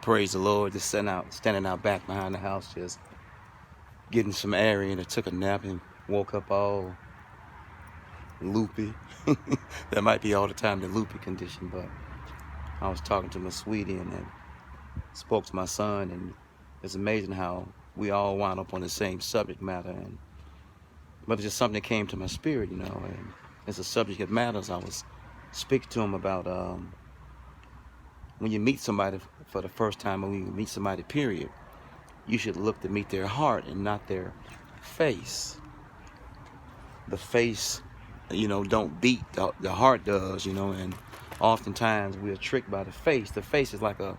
Praise the Lord. Just standing out back behind the house, just getting some air in. I took a nap and woke up all loopy. That might be all the time, the loopy condition, but I was talking to my sweetie and then spoke to my son, and it's amazing how we all wind up on the same subject matter. But it's just something that came to my spirit, and it's a subject that matters. I was speaking to him about when you meet somebody for the first time, or when you meet somebody, period, you should look to meet their heart and not their face. The face, don't beat, the heart does, and oftentimes we are tricked by the face. The face is like a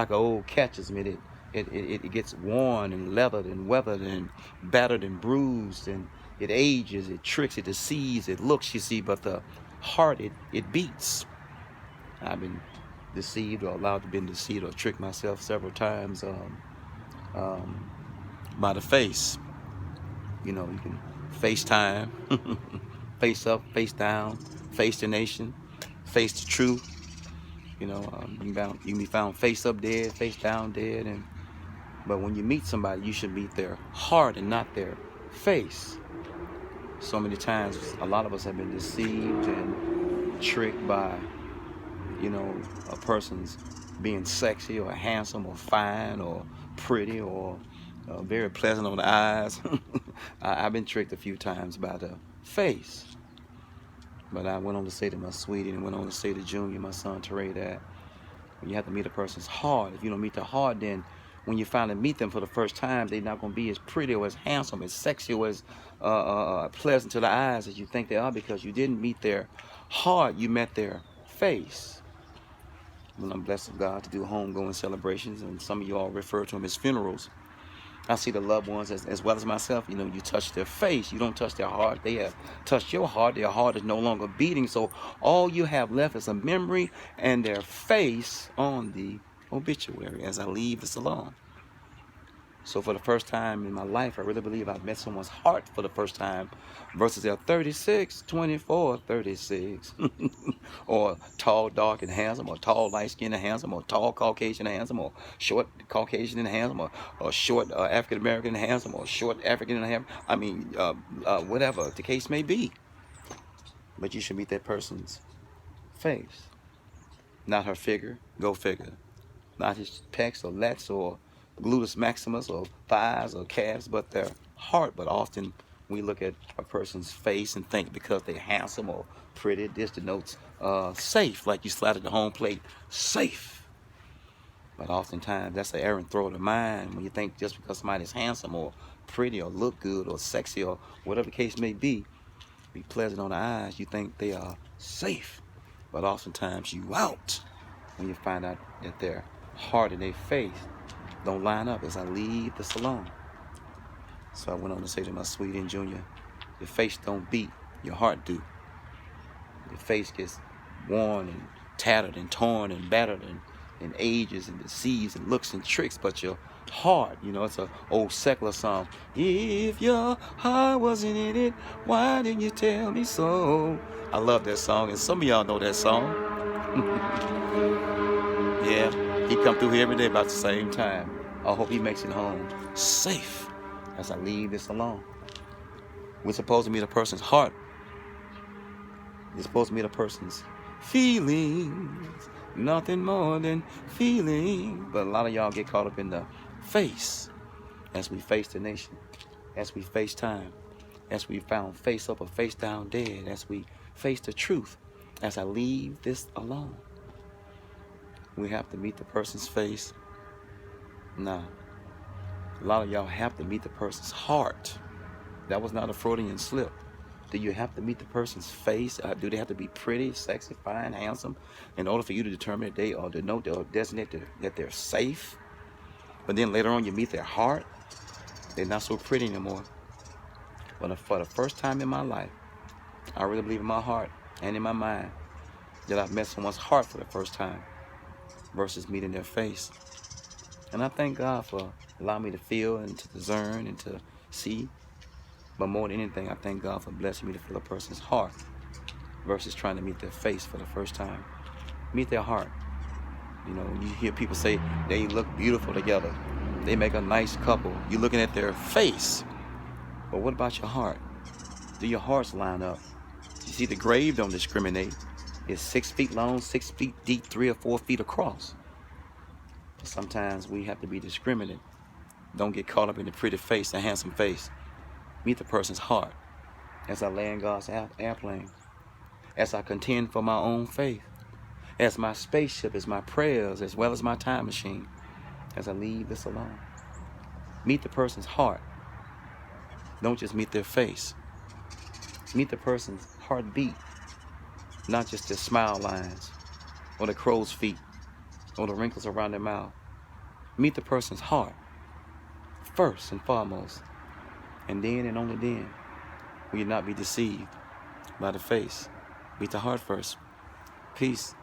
old catcher's mitt. It gets worn and leathered and weathered and battered and bruised, and it ages, it tricks, it deceives, it looks, you see, but the heart, it beats. I've been deceived or allowed to be deceived or tricked myself several times by the face. You can FaceTime, face up, face down, face the nation, face the truth. You can be found face up dead, face down dead, but when you meet somebody, you should meet their heart and not their face. So many times, a lot of us have been deceived and tricked by, a person's being sexy or handsome or fine or pretty or very pleasant on the eyes. I've been tricked a few times by the face. But I went on to say to my sweetie and went on to say to Junior, my son Teray, that when you have to meet a person's heart, if you don't meet their heart, then when you finally meet them for the first time, they're not going to be as pretty or as handsome, as sexy or as pleasant to the eyes as you think they are, because you didn't meet their heart, you met their face. When I'm blessed of God to do homegoing celebrations, and some of you all refer to them as funerals, I see the loved ones as well as myself. You touch their face, you don't touch their heart. They have touched your heart. Their heart is no longer beating. So all you have left is a memory and their face on the obituary as I leave this alone. So for the first time in my life, I really believe I've met someone's heart for the first time, versus their 36, 24, 36, or tall, dark, and handsome, or tall, light-skinned and handsome, or tall, Caucasian and handsome, or short, Caucasian and handsome, or short, African-American and handsome, or short, African and handsome. I mean, whatever the case may be. But you should meet that person's face, not her figure. Go figure. Not his pecs or lats or gluteus maximus or thighs or calves, but their heart. But often we look at a person's face and think because they're handsome or pretty, this denotes safe, like you slide at the home plate, safe. But oftentimes that's an errant thought of mind when you think just because somebody's handsome or pretty or look good or sexy or whatever the case may be pleasant on the eyes, you think they are safe. But oftentimes you out when you find out that their heart and their face don't line up as I leave the salon. So I went on to say to my sweetie and Junior, your face don't beat, your heart do. Your face gets worn and tattered and torn and battered and ages and deceives and looks and tricks, but your heart, it's an old secular song. If your heart wasn't in it, why didn't you tell me so? I love that song, and some of y'all know that song. Yeah, he come through here every day about the same time. I hope he makes it home safe as I leave this alone. We're supposed to meet a person's heart. You're supposed to meet a person's feelings. Nothing more than feeling. But a lot of y'all get caught up in the face as we face the nation, as we face time, as we found face up or face down dead, as we face the truth, as I leave this alone. We have to meet the person's face. Nah. A lot of y'all have to meet the person's heart. That was not a Freudian slip. Do you have to meet the person's face? Do they have to be pretty, sexy, fine, handsome in order for you to determine that they or denote or designate that they're safe? But then later on you meet their heart. They're not so pretty anymore. But for the first time in my life, I really believe in my heart and in my mind that I've met someone's heart for the first time versus meeting their face. And I thank God for allowing me to feel and to discern and to see. But more than anything, I thank God for blessing me to feel a person's heart versus trying to meet their face for the first time. Meet their heart. You know, you hear people say they look beautiful together. They make a nice couple. You're looking at their face. But what about your heart? Do your hearts line up? You see, the grave don't discriminate. It's 6 feet long, 6 feet deep, 3 or 4 feet across. Sometimes we have to be discriminate. Don't get caught up in the pretty face, the handsome face. Meet the person's heart. As I land God's airplane, as I contend for my own faith, as my spaceship is my prayers as well as my time machine, as I leave this alone. Meet the person's heart. Don't just meet their face. Meet the person's heartbeat, not just their smile lines, or the crow's feet, or the wrinkles around their mouth. Meet the person's heart, first and foremost, and then and only then will you not be deceived by the face. Meet the heart first. Peace.